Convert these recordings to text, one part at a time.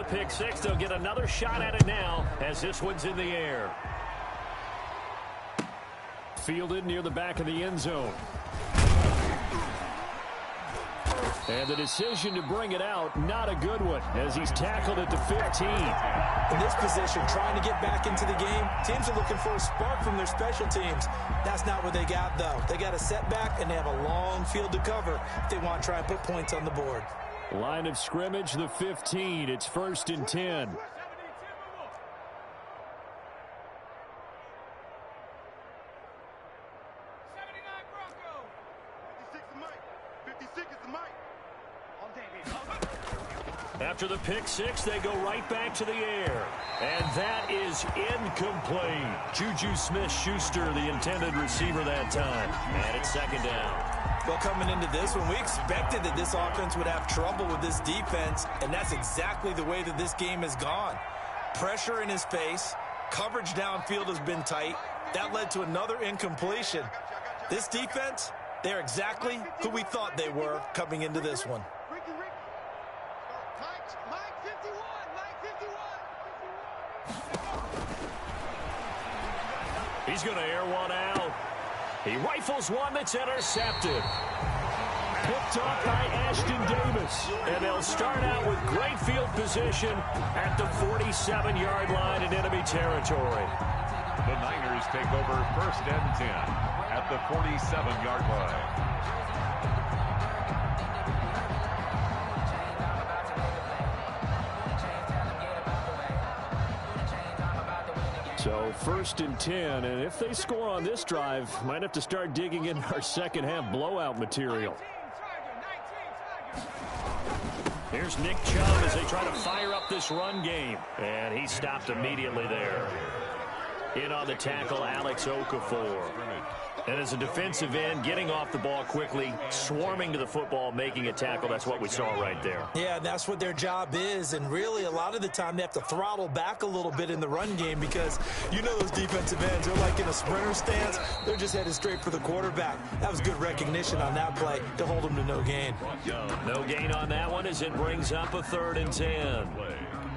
pick six. They'll get another shot at it now as this one's in the air. Fielded near the back of the end zone. And the decision to bring it out, not a good one, as he's tackled at the 15. In this position, trying to get back into the game, teams are looking for a spark from their special teams. That's not what they got, though. They got a setback, and they have a long field to cover if they want to try and put points on the board. Line of scrimmage, the 15. It's 1st and 10. After the pick six, they go right back to the air. And that is incomplete. Juju Smith-Schuster, the intended receiver that time. And it's 2nd down. Well, coming into this one, we expected that this offense would have trouble with this defense, and that's exactly the way that this game has gone. Pressure in his face. Coverage downfield has been tight. That led to another incompletion. This defense, they're exactly who we thought they were coming into this one. He's going to air one out. He rifles one that's intercepted. Picked up by Ashton Davis. And they'll start out with great field position at the 47-yard line in enemy territory. The Niners take over 1st and 10 at the 47-yard line. So 1st and 10, and if they score on this drive, might have to start digging in our second half blowout material. Here's Nick Chubb as they try to fire up this run game. And he stopped immediately there. In on the tackle, Alex Okafor. And as a defensive end, getting off the ball quickly, swarming to the football, making a tackle. That's what we saw right there. Yeah, that's what their job is. And really, a lot of the time, they have to throttle back a little bit in the run game because you know those defensive ends, they're like in a sprinter stance. They're just headed straight for the quarterback. That was good recognition on that play to hold them to no gain. No gain on that one as it brings up a 3rd and 10.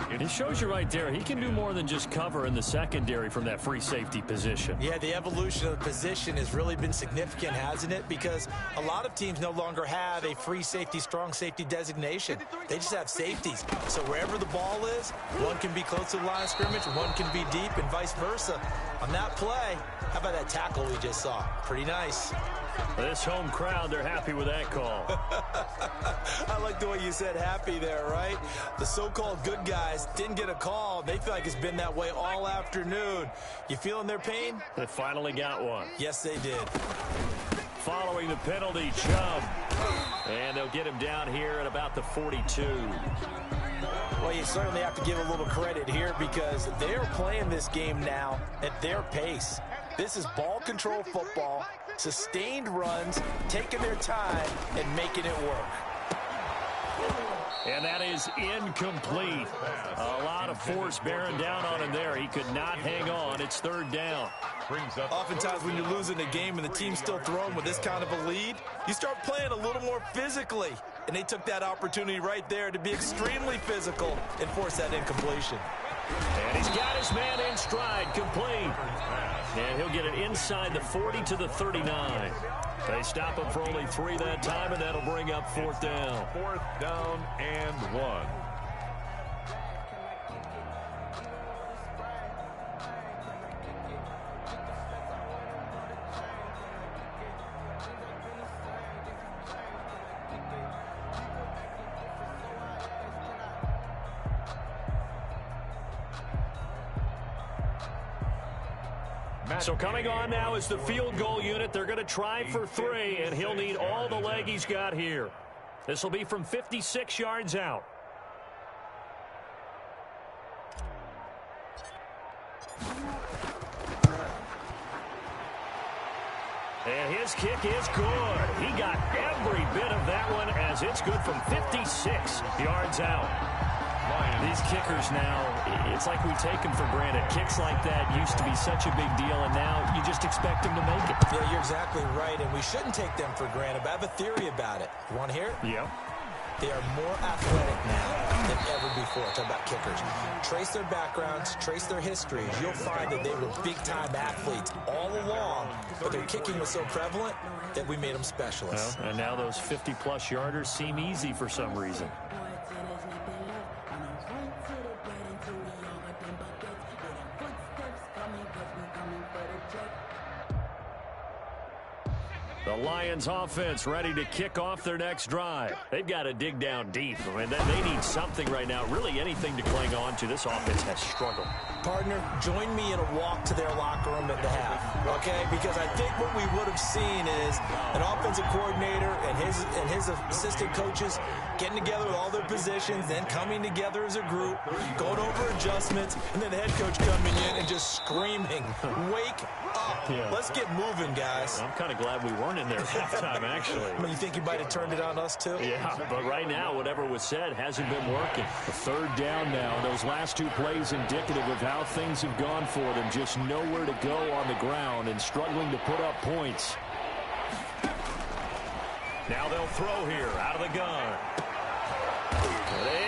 It shows you right there, he can do more than just cover in the secondary from that free safety position. Yeah, the evolution of the position has really been significant, hasn't it? Because a lot of teams no longer have a free safety, strong safety designation. They just have safeties. So wherever the ball is, one can be close to the line of scrimmage, one can be deep, and vice versa. On that play, how about that tackle we just saw? Pretty nice. This home crowd, they're happy with that call. I like the way you said happy there, right? The so-called good guys didn't get a call. They feel like it's been that way all afternoon. You feeling their pain? They finally got one. Yes, they did. Following the penalty, Chubb. And they'll get him down here at about the 42. Well, you certainly have to give a little credit here because they're playing this game now at their pace. This is ball control football, sustained runs, taking their time, and making it work. And that is incomplete. A lot of force bearing down on him there. He could not hang on. It's 3rd down. Oftentimes when you're losing a game and the team's still throwing with this kind of a lead, you start playing a little more physically. And they took that opportunity right there to be extremely physical and force that incompletion. And he's got his man in stride, complete. And he'll get it inside the 40 to the 39. They stop him for only 3 that time, and that'll bring up 4th down. 4th down and 1. So coming on now is the field goal unit. They're going to try for 3, and he'll need all the leg he's got here. This will be from 56 yards out. And his kick is good. He got every bit of that one as it's good from 56 yards out. These kickers now, it's like we take them for granted. Kicks like that used to be such a big deal, and now you just expect them to make it. Yeah, you're exactly right, and we shouldn't take them for granted, but I have a theory about it. You want to hear it? Yep. They are more athletic now than ever before. Talk about kickers. Trace their backgrounds, trace their histories. You'll find that they were big-time athletes all along, but their kicking was so prevalent that we made them specialists. Well, and now those 50-plus yarders seem easy for some reason. The Lions offense ready to kick off their next drive. They've got to dig down deep. I mean, they need something right now, really anything to cling on to. This offense has struggled. Partner, join me in a walk to their locker room at the half, okay? Because I think what we would have seen is an offensive coordinator and his assistant coaches getting together with all their positions, then coming together as a group, going over adjustments, and then the head coach coming in and just screaming, "Wake up. Yeah. Let's get moving, guys." I'm kind of glad we weren't in there at halftime, actually. I mean, you think you might have turned it on us, too? Yeah, but right now, whatever was said hasn't been working. A third down now. Those last two plays indicative of how things have gone for them. Just nowhere to go on the ground and struggling to put up points. Now they'll throw here out of the gun.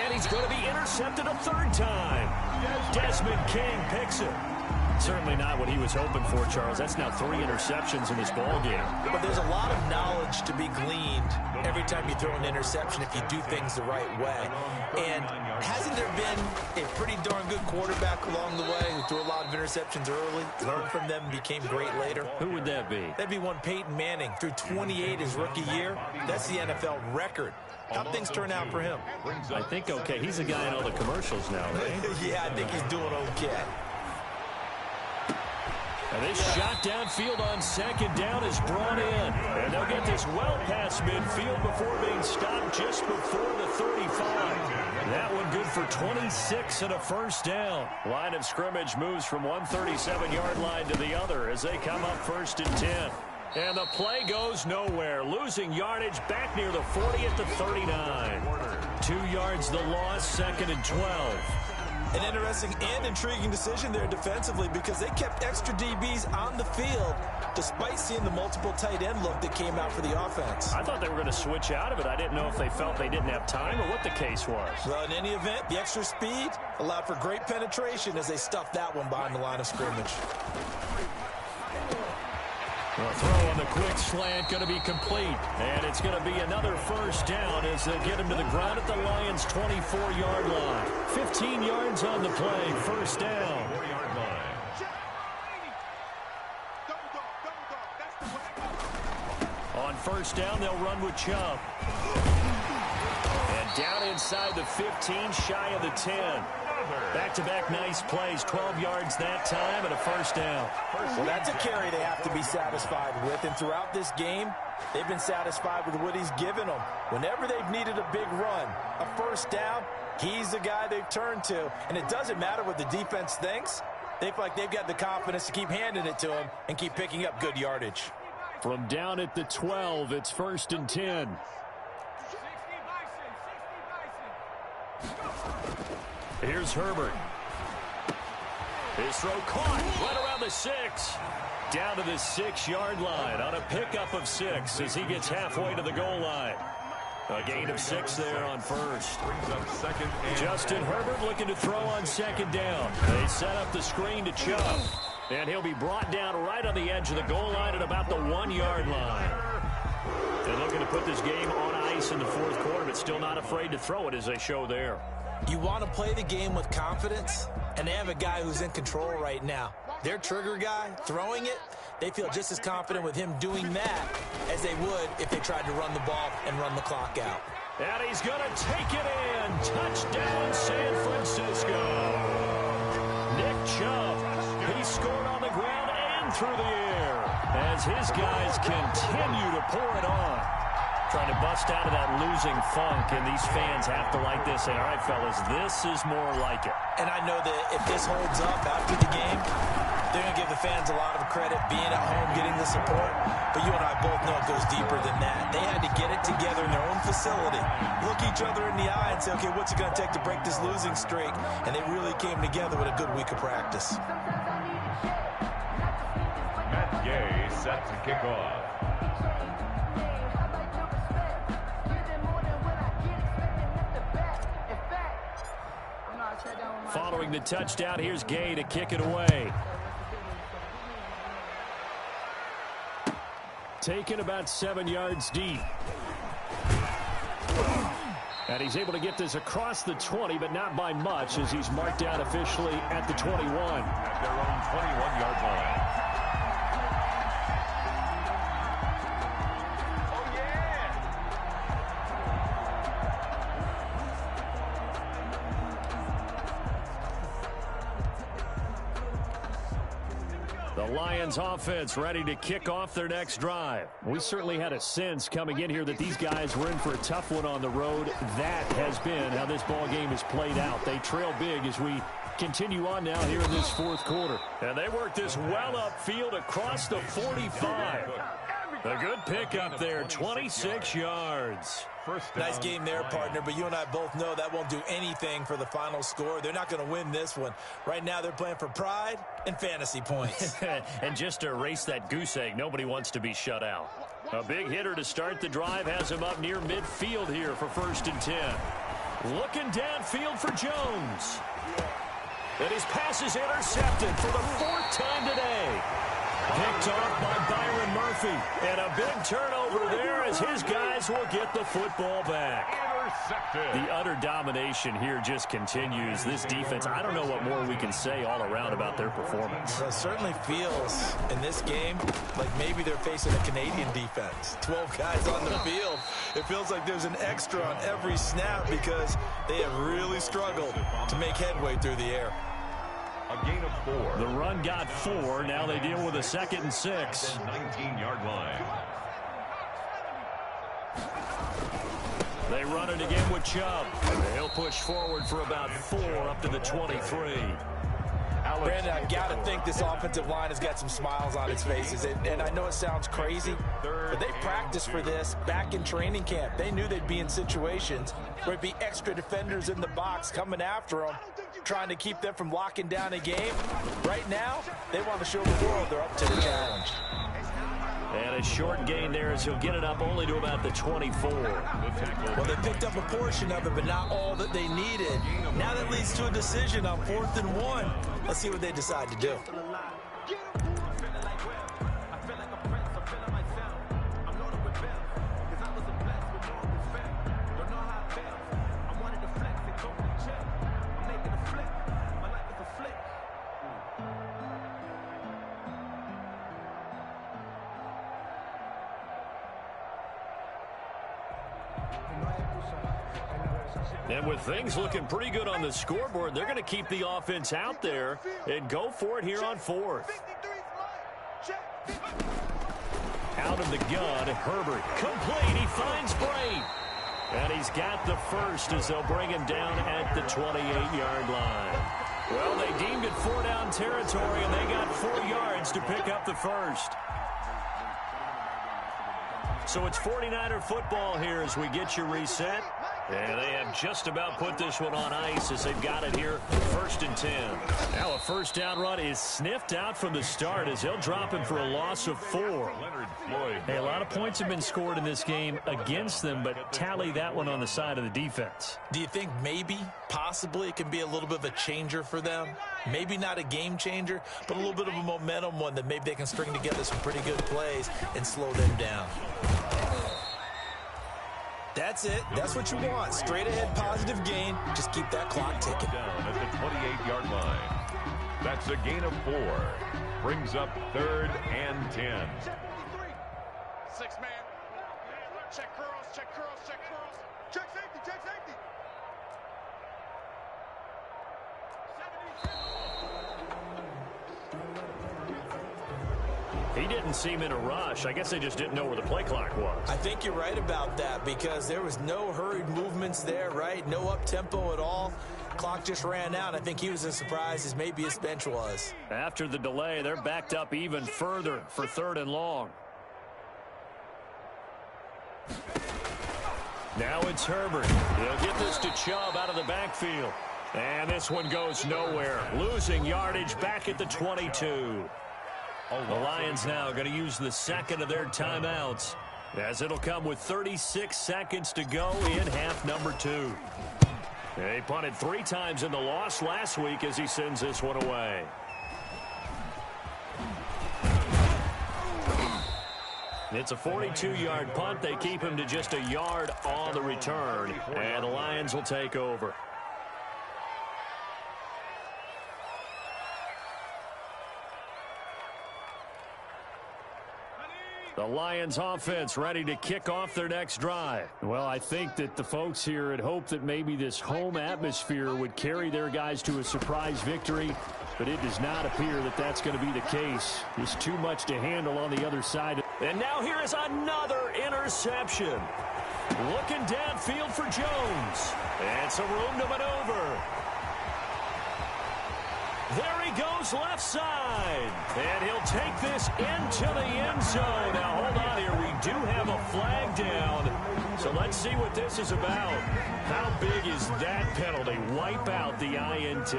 And he's going to be intercepted a third time. Desmond King picks it. Certainly not what he was hoping for, Charles. That's now 3 interceptions in this ball game. But there's a lot of knowledge to be gleaned every time you throw an interception if you do things the right way. And hasn't there been a pretty darn good quarterback along the way who threw a lot of interceptions early, learned from them, and became great later? Who would that be? That'd be one Peyton Manning. Threw 28 his rookie year. That's the NFL record. How'd things turn out for him? I think okay. He's a guy in all the commercials now, right? Yeah, I think he's doing okay. And this shot downfield on second down is brought in. And they'll get this well past midfield before being stopped just before the 35. That one good for 26 and a first down. Line of scrimmage moves from one 37-yard line to the other as they come up 1st and 10. And the play goes nowhere. Losing yardage back near the 40 at the 39. 2 yards the loss, 2nd and 12. An interesting and intriguing decision there defensively because they kept extra DBs on the field despite seeing the multiple tight end look that came out for the offense. I thought they were going to switch out of it. I didn't know if they felt they didn't have time or what the case was. Well, in any event, the extra speed allowed for great penetration as they stuffed that one behind the line of scrimmage. The throw on the quick slant going to be complete. And it's going to be another first down as they get him to the ground at the Lions' 24-yard line. 15 yards on the play. First down. 4-yard line. On first down, they'll run with Chubb. And down inside the 15, shy of the 10. Back-to-back nice plays, 12 yards that time, and a first down. Well, that's a carry they have to be satisfied with, and throughout this game, they've been satisfied with what he's given them. Whenever they've needed a big run, a first down, he's the guy they've turned to. And it doesn't matter what the defense thinks. They feel like they've got the confidence to keep handing it to him and keep picking up good yardage. From down at the 12, it's 1st and 10. Here's Herbert. His throw caught right around the 6. Down to the 6-yard line on a pickup of 6 as he gets halfway to the goal line. A gain of 6 there on first. Brings up 2nd and Justin Herbert looking to throw on 2nd down. They set up the screen to Chubb. And he'll be brought down right on the edge of the goal line at about the 1-yard line. They're looking to put this game on ice in the 4th quarter, but still not afraid to throw it as they show there. You want to play the game with confidence, and they have a guy who's in control right now. Their trigger guy, throwing it, they feel just as confident with him doing that as they would if they tried to run the ball and run the clock out. And he's going to take it in. Touchdown, San Francisco. Nick Chubb, he scored on the ground and through the air as his guys continue to pour it on. Trying to bust out of that losing funk, and these fans have to like this. Say, all right, fellas, this is more like it. And I know that if this holds up after the game, they're going to give the fans a lot of credit being at home, getting the support. But you and I both know it goes deeper than that. They had to get it together in their own facility, look each other in the eye and say, okay, what's it going to take to break this losing streak? And they really came together with a good week of practice. Matt Gay set to kick off. Following the touchdown, here's Gay to kick it away. Taken about 7 yards deep. And he's able to get this across the 20, but not by much, as he's marked down officially at the 21. At their own 21-yard line. The Lions offense ready to kick off their next drive. We certainly had a sense coming in here that these guys were in for a tough one on the road. That has been how this ball game has played out. They trail big as we continue on now here in this fourth quarter. And they work this well upfield across the 45. A good pickup there, 26 yards. Nice game there, partner, but you and I both know that won't do anything for the final score. They're not going to win this one. Right now, they're playing for pride and fantasy points. And just to erase that goose egg, nobody wants to be shut out. A big hitter to start the drive has him up near midfield here for 1st and 10. Looking downfield for Jones. And his pass is intercepted for the 4th time today. Picked off by Byron Murphy. And a big turnover there as his guys will get the football back. Intercepted. The utter domination here just continues. This defense, I don't know what more we can say all around about their performance. Well, it certainly feels in this game like maybe they're facing a Canadian defense. 12 guys on the field. It feels like there's an extra on every snap because they have really struggled to make headway through the air. A gain of 4. The run got 4. Now they deal with a 2nd and 6. 19-yard line. They run it again with Chubb. He'll push forward for about 4 up to the 23. Brandon, I've got to think this offensive line has got some smiles on its faces. And I know it sounds crazy, but they practiced for this back in training camp. They knew they'd be in situations where it'd be extra defenders in the box coming after them, trying to keep them from locking down a game. Right now, they want to show the world they're up to the challenge. And a short gain there as he'll get it up only to about the 24. Well, they picked up a portion of it, but not all that they needed. Now that leads to a decision on 4th and 1. Let's see what they decide to do. And with things looking pretty good on the scoreboard, they're going to keep the offense out there and go for it here on 4th. Out of the gun, Herbert. Complete. He finds Brain. And he's got the first as they'll bring him down at the 28-yard line. Well, they deemed it 4-down territory, and they got 4 yards to pick up the first. So it's 49er football here as we get you reset. And they have just about put this one on ice as they've got it here, 1st and 10. Now a 1st down run is sniffed out from the start as they'll drop him for a loss of 4. Hey, a lot of points have been scored in this game against them, but tally that one on the side of the defense. Do you think maybe, possibly, it can be a little bit of a changer for them? Maybe not a game changer, but a little bit of a momentum one that maybe they can string together some pretty good plays and slow them down. That's it. That's what you want. Straight ahead positive gain. Just keep that clock ticking. Down at the 28-yard line. That's a gain of 4. Brings up 3rd and 10. 6-man. Check curls, check curls, check curls. Check safety, check safety. He didn't seem in a rush. I guess they just didn't know where the play clock was. I think you're right about that because there was no hurried movements there, right? No up-tempo at all. Clock just ran out. I think he was as surprised as maybe his bench was. After the delay, they're backed up even further for 3rd and long. Now it's Herbert. He'll get this to Chubb out of the backfield. And this one goes nowhere. Losing yardage back at the 22. The Lions now going to use the 2nd of their timeouts as it'll come with 36 seconds to go in half number 2. He punted 3 times in the loss last week as he sends this one away. It's a 42-yard punt. They keep him to just a yard on the return, and the Lions will take over. The Lions offense ready to kick off their next drive. Well, I think that the folks here had hoped that maybe this home atmosphere would carry their guys to a surprise victory, but it does not appear that that's going to be the case. There's too much to handle on the other side. And now here is another interception. Looking downfield for Jones. And some room to maneuver. There he goes left side. And he'll take this into the end zone. Now, hold on here. We do have a flag down. So let's see what this is about. How big is that penalty? Wipe out the INT.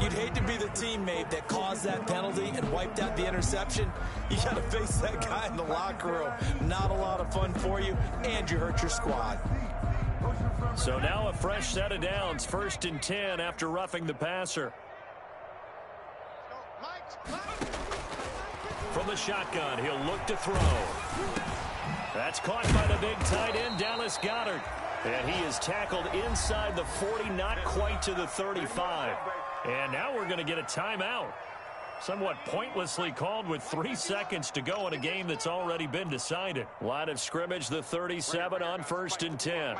You'd hate to be the teammate that caused that penalty and wiped out the interception. You got to face that guy in the locker room. Not a lot of fun for you, and you hurt your squad. So now a fresh set of downs. 1st and 10 after roughing the passer. From the shotgun, he'll look to throw. That's caught by the big tight end, Dallas Goedert. And he is tackled inside the 40, not quite to the 35. And now we're going to get a timeout. Somewhat pointlessly called with 3 seconds to go in a game that's already been decided. Line of scrimmage, the 37 on 1st and 10.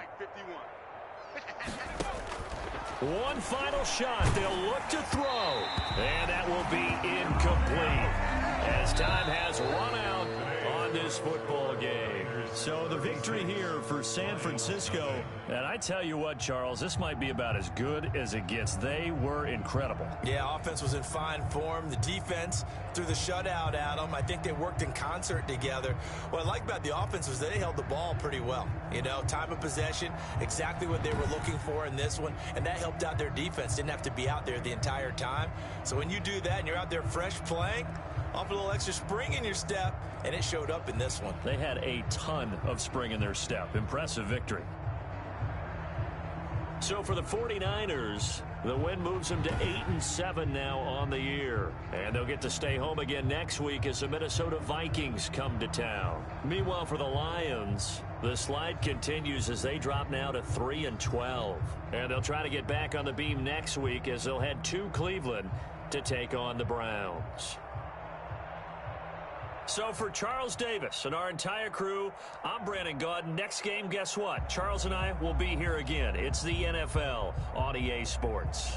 One final shot. They'll look to throw. And that will be incomplete as time has run out on this football game. So the victory here for San Francisco. And I tell you what, Charles, this might be about as good as it gets. They were incredible. Yeah, offense was in fine form. The defense threw the shutout at them. I think they worked in concert together. What I like about the offense was they held the ball pretty well. You know, time of possession, exactly what they were looking for in this one. And that helped out their defense. Didn't have to be out there the entire time. So when you do that and you're out there fresh playing, off a little extra spring in your step, and it showed up in this one. They had a ton of spring in their step. Impressive victory. So for the 49ers, the win moves them to 8-7 now on the year. And they'll get to stay home again next week as the Minnesota Vikings come to town. Meanwhile, for the Lions, the slide continues as they drop now to 3-12. And they'll try to get back on the beam next week as they'll head to Cleveland to take on the Browns. So for Charles Davis and our entire crew, I'm Brandon Gaudin. Next game, guess what? Charles and I will be here again. It's the NFL on EA Sports.